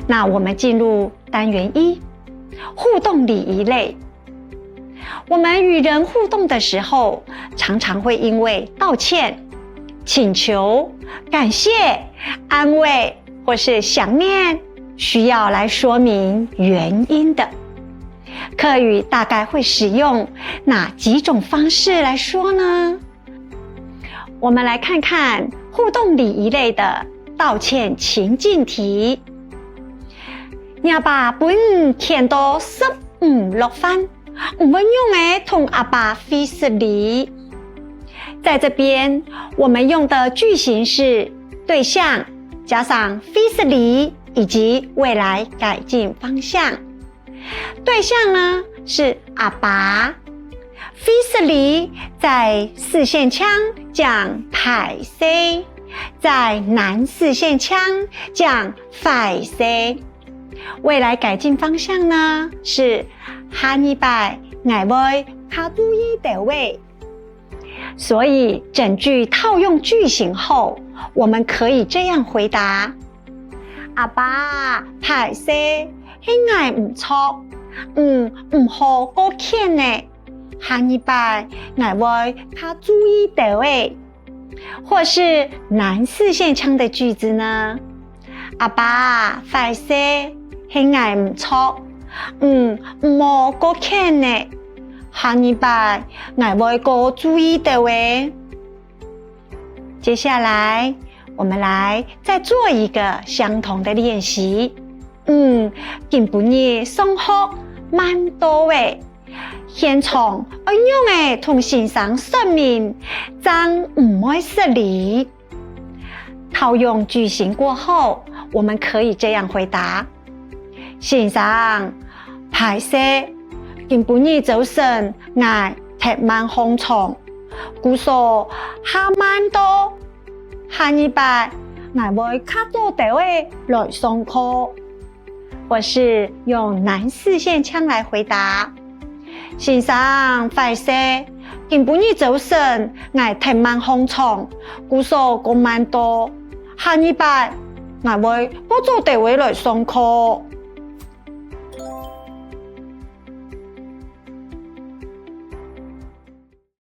那我们进入单元1，互动礼仪类。我们与人互动的时候，常常会因为道歉、请求、感谢、安慰或是想念，需要来说明原因的。客语大概会使用哪几种方式来说呢？我们来看看互动礼仪类的道歉情境题。阿爸本天都濕唔落番，唔會用誒同阿爸非失禮。在这边，我们用的句型是对象加上非失禮以及未來改進方向。对象呢是阿爸，非失禮在四線腔講排泄，在南四線腔講快泄。未來改進方向呢是下禮拜我會較注意地位。所以整句套用句型後，我們可以這樣回答：阿爸排泄係我唔錯，唔好過欠呢。下禮拜我會較注意地位。或是南四線腔的句子呢，阿爸排泄係我唔錯，唔好過欠呢。下禮拜我會過注意的喂。接下來我們來再做一個相同的練習。今晡日上學蠻多嘅，現場我用嘅同先生說明，真唔會失禮。套用句型過後，我們可以這樣回答：先生排泄今晡日早晨我踢晚空床，故說下蠻多，下禮拜我會較多地位來上課。或是用南四線腔來回答：先生排泄今晡日早晨我踢晚空床，故說個蠻多，下禮拜我會較多地位來上課。